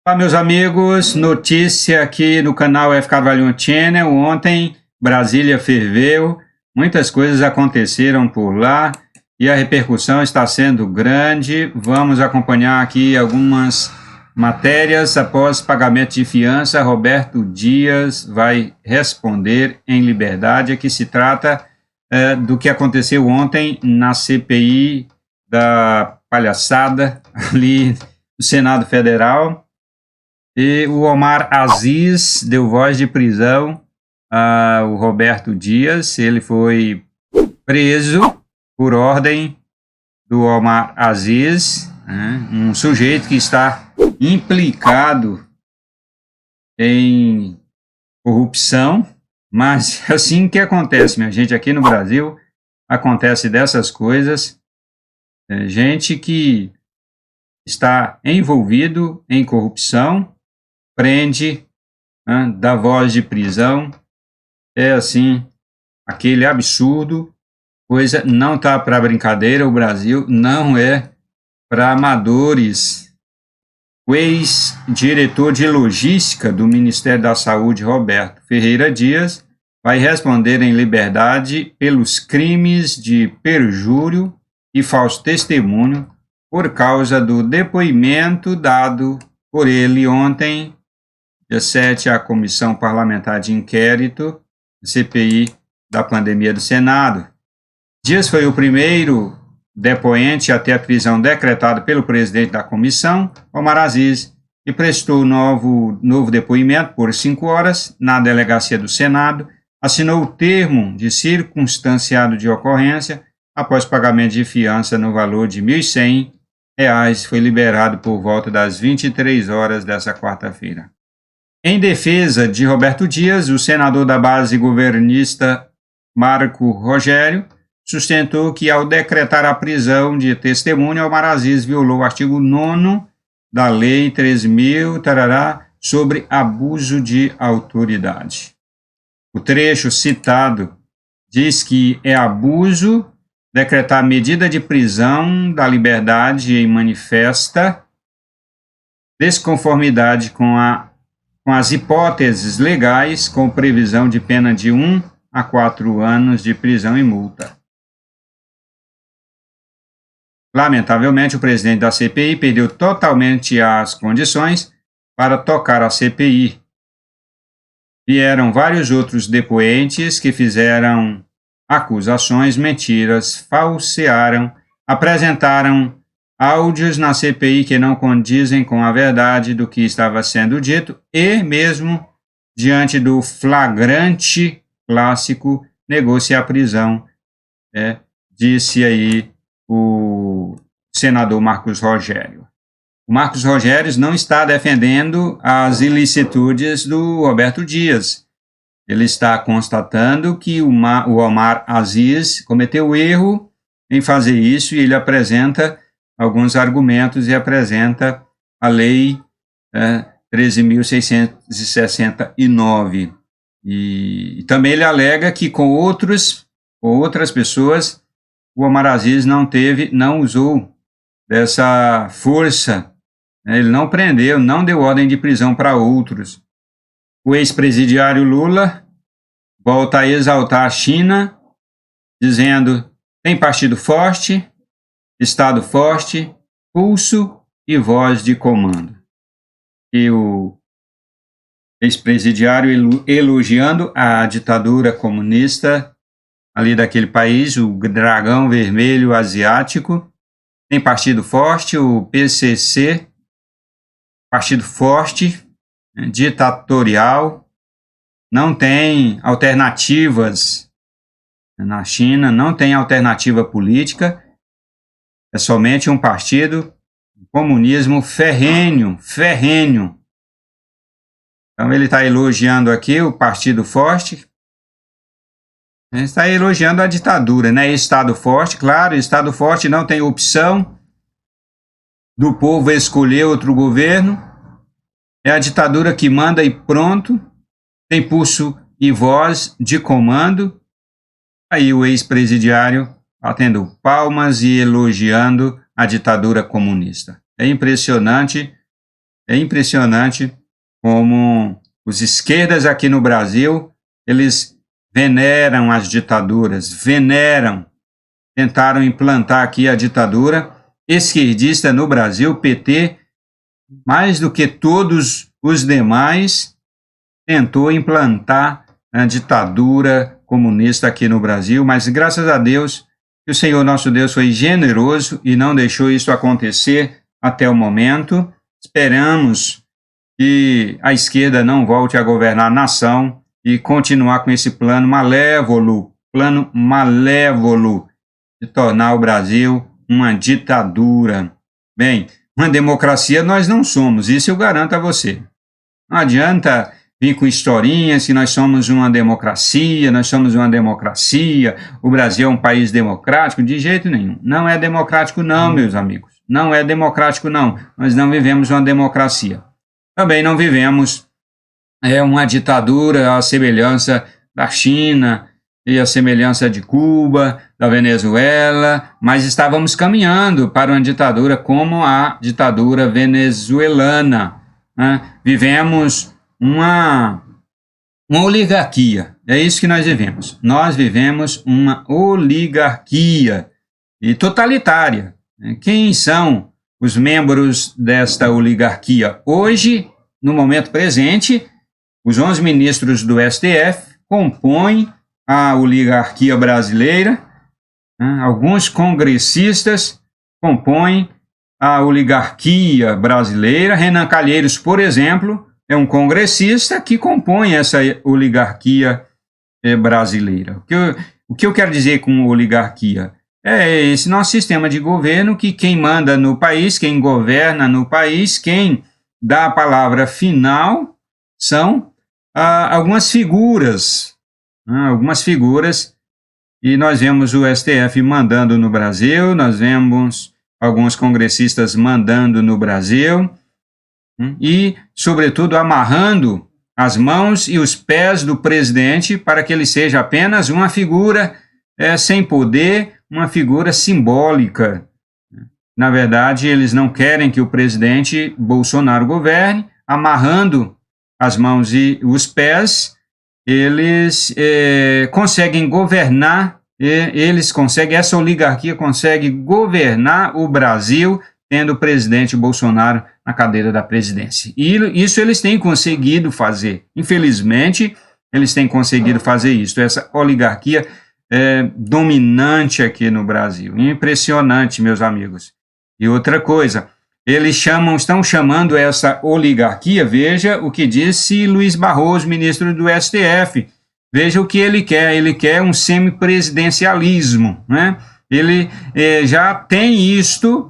Olá, meus amigos, notícia aqui no canal F. Carvalho Channel. Ontem, Brasília ferveu, muitas coisas aconteceram por lá e a repercussão está sendo grande. Vamos acompanhar aqui algumas matérias. Após pagamento de fiança, Roberto Dias vai responder em liberdade. Aqui se trata do que aconteceu ontem na CPI da palhaçada ali no Senado Federal. E o Omar Aziz deu voz de prisão ao Roberto Dias. Ele foi preso por ordem do Omar Aziz, um sujeito que está implicado em corrupção. Mas assim que acontece, minha gente, aqui no Brasil acontece dessas coisas. Gente que está envolvido em corrupção prende, dá voz de prisão. É assim, aquele absurdo. Coisa não está para brincadeira. O Brasil não é para amadores. O ex-diretor de logística do Ministério da Saúde, Roberto Ferreira Dias, vai responder em liberdade pelos crimes de perjúrio e falso testemunho por causa do depoimento dado por ele ontem, dia 7, à Comissão Parlamentar de Inquérito, CPI da pandemia do Senado. Dias foi o primeiro depoente a ter a prisão decretada pelo presidente da comissão, Omar Aziz, e prestou novo depoimento por 5 horas na delegacia do Senado, assinou o termo de circunstanciado de ocorrência, após pagamento de fiança no valor de R$ 1.100, foi liberado por volta das 23 horas dessa quarta-feira. Em defesa de Roberto Dias, o senador da base governista Marco Rogério sustentou que, ao decretar a prisão de testemunha, Omar Aziz violou o artigo 9º da Lei 13.000, sobre abuso de autoridade. O trecho citado diz que é abuso decretar medida de prisão da liberdade em manifesta desconformidade com as hipóteses legais, com previsão de pena de 1 a 4 anos de prisão e multa. Lamentavelmente, o presidente da CPI perdeu totalmente as condições para tocar a CPI. Vieram vários outros depoentes que fizeram acusações, mentiras, falsearam, apresentaram áudios na CPI que não condizem com a verdade do que estava sendo dito e, mesmo diante do flagrante clássico, negou-se a prisão, disse aí o senador Marcos Rogério. O Marcos Rogério não está defendendo as ilicitudes do Roberto Dias. Ele está constatando que o Omar Aziz cometeu erro em fazer isso e ele apresenta alguns argumentos e apresenta a Lei 13.669. E também ele alega que com outras pessoas o Omar Aziz não usou dessa força, ele não prendeu, não deu ordem de prisão para outros. O ex-presidiário Lula volta a exaltar a China, dizendo: tem partido forte, Estado forte, pulso e voz de comando. E o ex-presidiário elogiando a ditadura comunista ali daquele país, o dragão vermelho asiático. Tem partido forte, o PCC, partido forte, ditatorial, não tem alternativas na China, não tem alternativa política, é somente um partido, comunismo ferrenho. Então ele está elogiando aqui o partido forte, ele está elogiando a ditadura, Estado forte, claro, Estado forte não tem opção do povo escolher outro governo, é a ditadura que manda e pronto, tem pulso e voz de comando. Aí o ex-presidiário batendo palmas e elogiando a ditadura comunista. É impressionante É impressionante como os esquerdas aqui no Brasil, eles veneram as ditaduras, tentaram implantar aqui a ditadura esquerdista no Brasil, PT, mais do que todos os demais, tentou implantar a ditadura comunista aqui no Brasil, mas graças a Deus, o Senhor nosso Deus foi generoso e não deixou isso acontecer até o momento. Esperamos que a esquerda não volte a governar a nação e continuar com esse plano malévolo de tornar o Brasil uma ditadura. Bem, uma democracia nós não somos, isso eu garanto a você. Não adianta vir com historinhas que nós somos uma democracia, o Brasil é um país democrático, de jeito nenhum. Não é democrático não, meus amigos. Não é democrático não. Nós não vivemos uma democracia. Também não vivemos uma ditadura à semelhança da China e à semelhança de Cuba, da Venezuela, mas estávamos caminhando para uma ditadura como a ditadura venezuelana, né? Vivemos uma oligarquia, é isso que nós vivemos. Nós vivemos uma oligarquia e totalitária. Quem são os membros desta oligarquia? Hoje, no momento presente, os 11 ministros do STF compõem a oligarquia brasileira, alguns congressistas compõem a oligarquia brasileira. Renan Calheiros, por exemplo, é um congressista que compõe essa oligarquia brasileira. O que eu quero dizer com oligarquia? É esse nosso sistema de governo que quem manda no país, quem governa no país, quem dá a palavra final são algumas figuras, e nós vemos o STF mandando no Brasil, nós vemos alguns congressistas mandando no Brasil, e, sobretudo, amarrando as mãos e os pés do presidente para que ele seja apenas uma figura sem poder, uma figura simbólica. Na verdade, eles não querem que o presidente Bolsonaro governe, amarrando as mãos e os pés, eles conseguem governar, essa oligarquia consegue governar o Brasil tendo o presidente Bolsonaro na cadeira da presidência. E isso eles têm conseguido fazer. Infelizmente, eles têm conseguido fazer isso. Essa oligarquia dominante aqui no Brasil. Impressionante, meus amigos. E outra coisa, eles estão chamando essa oligarquia, veja o que disse Luiz Barroso, ministro do STF. Veja o que ele quer um semipresidencialismo, né? Ele já tem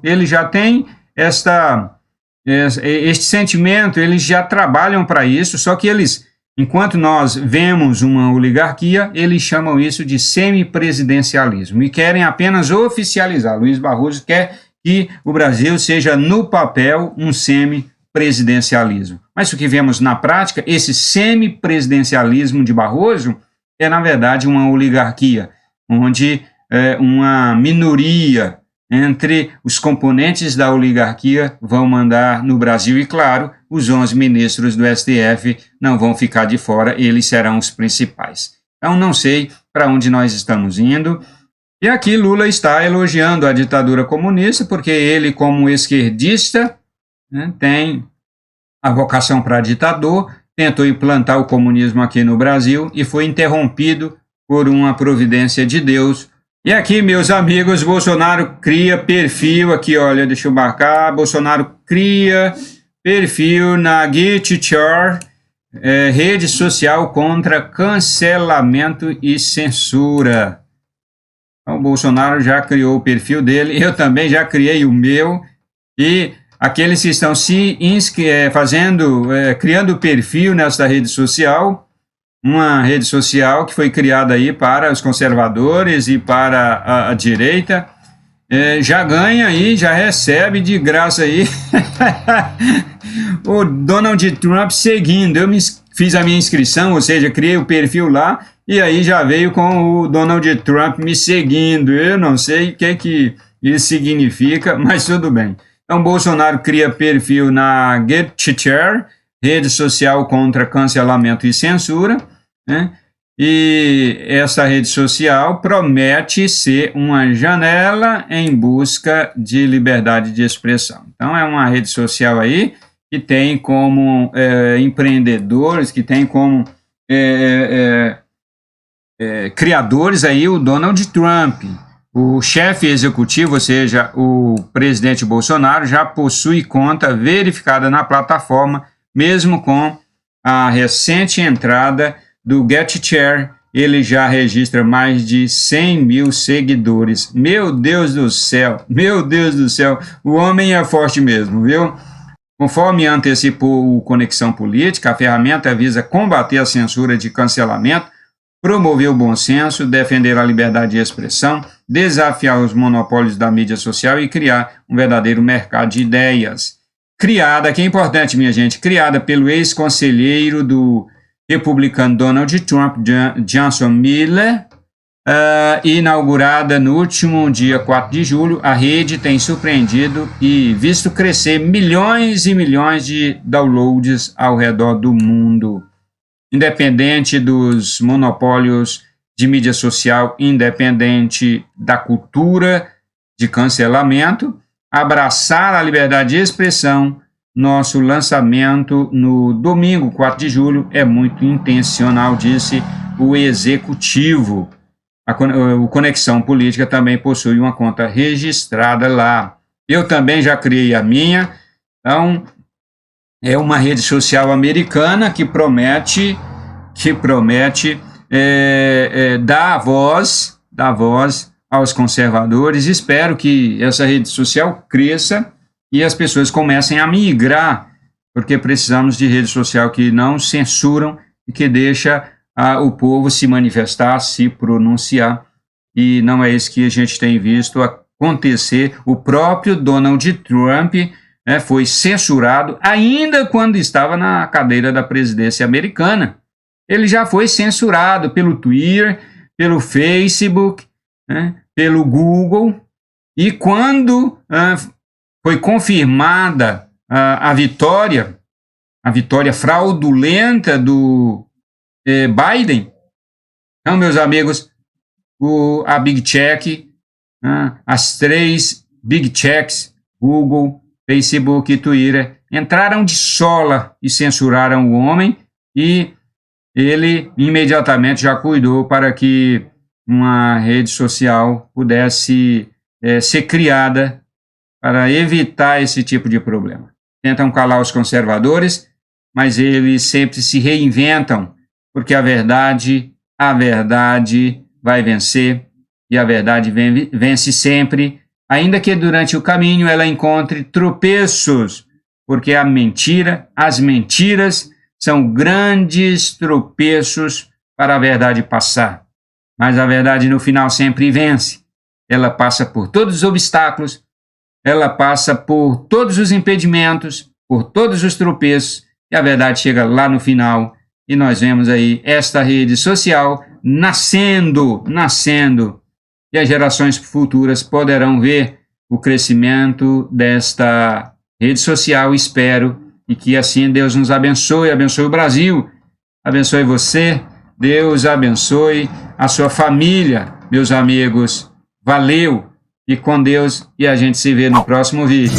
ele já tem este sentimento, eles já trabalham para isso, só que enquanto nós vemos uma oligarquia, eles chamam isso de semipresidencialismo e querem apenas oficializar. Luiz Barroso quer que o Brasil seja, no papel, um semipresidencialismo. Mas o que vemos na prática, esse semipresidencialismo de Barroso é, na verdade, uma oligarquia, onde uma minoria entre os componentes da oligarquia vão mandar no Brasil e, claro, os 11 ministros do STF não vão ficar de fora, eles serão os principais. Então, não sei para onde nós estamos indo. E aqui Lula está elogiando a ditadura comunista, porque ele, como esquerdista, né, tem a vocação para ditador, tentou implantar o comunismo aqui no Brasil e foi interrompido por uma providência de Deus. E aqui, meus amigos, Bolsonaro cria perfil, aqui, olha, deixa eu marcar, Bolsonaro cria perfil na GitChar, rede social contra cancelamento e censura. Então, o Bolsonaro já criou o perfil dele, eu também já criei o meu, e aqueles que estão criando perfil nessa rede social, uma rede social que foi criada aí para os conservadores e para a direita, já ganha aí, já recebe de graça aí o Donald Trump seguindo. Eu fiz a minha inscrição, ou seja, criei o perfil lá, e aí já veio com o Donald Trump me seguindo. Eu não sei o que isso significa, mas tudo bem. Então, Bolsonaro cria perfil na GetChair, rede social contra cancelamento e censura, né? E essa rede social promete ser uma janela em busca de liberdade de expressão. Então, é uma rede social aí que tem como empreendedores, que tem como criadores aí o Donald Trump. O chefe executivo, ou seja, o presidente Bolsonaro, já possui conta verificada na plataforma, mesmo com a recente entrada do GetChair. Ele já registra mais de 100 mil seguidores. Meu Deus do céu, o homem é forte mesmo, viu? Conforme antecipou o Conexão Política, a ferramenta visa combater a censura de cancelamento, promover o bom senso, defender a liberdade de expressão, desafiar os monopólios da mídia social e criar um verdadeiro mercado de ideias. Criada, que é importante, minha gente, criada pelo ex-conselheiro do republicano Donald Trump, Johnson Miller, inaugurada no último dia 4 de julho, a rede tem surpreendido e visto crescer milhões e milhões de downloads ao redor do mundo. Independente dos monopólios de mídia social, independente da cultura de cancelamento, abraçar a liberdade de expressão, nosso lançamento no domingo, 4 de julho, é muito intencional, disse o executivo. O Conexão Política também possui uma conta registrada lá. Eu também já criei a minha. Então, é uma rede social americana que promete dar voz aos conservadores. Espero que essa rede social cresça e as pessoas comecem a migrar, porque precisamos de rede social que não censuram e que deixa o povo se manifestar, se pronunciar, e não é isso que a gente tem visto acontecer. O próprio Donald Trump foi censurado ainda quando estava na cadeira da presidência americana. Ele já foi censurado pelo Twitter, pelo Facebook, pelo Google, e quando foi confirmada a vitória fraudulenta do Biden, então, meus amigos, a Big Check, as 3 Big Checks, Google, Facebook e Twitter, entraram de sola e censuraram o homem, e ele imediatamente já cuidou para que uma rede social pudesse ser criada para evitar esse tipo de problema. Tentam calar os conservadores, mas eles sempre se reinventam, porque a verdade vai vencer, e a verdade vence sempre, ainda que durante o caminho ela encontre tropeços, porque as mentiras são grandes tropeços para a verdade passar. Mas a verdade no final sempre vence. Ela passa por todos os obstáculos, ela passa por todos os impedimentos, por todos os tropeços, e a verdade chega lá no final, e nós vemos aí esta rede social nascendo, e as gerações futuras poderão ver o crescimento desta rede social, espero, e que assim Deus nos abençoe o Brasil, abençoe você, Deus abençoe a sua família, meus amigos. Valeu, e com Deus, e a gente se vê no próximo vídeo.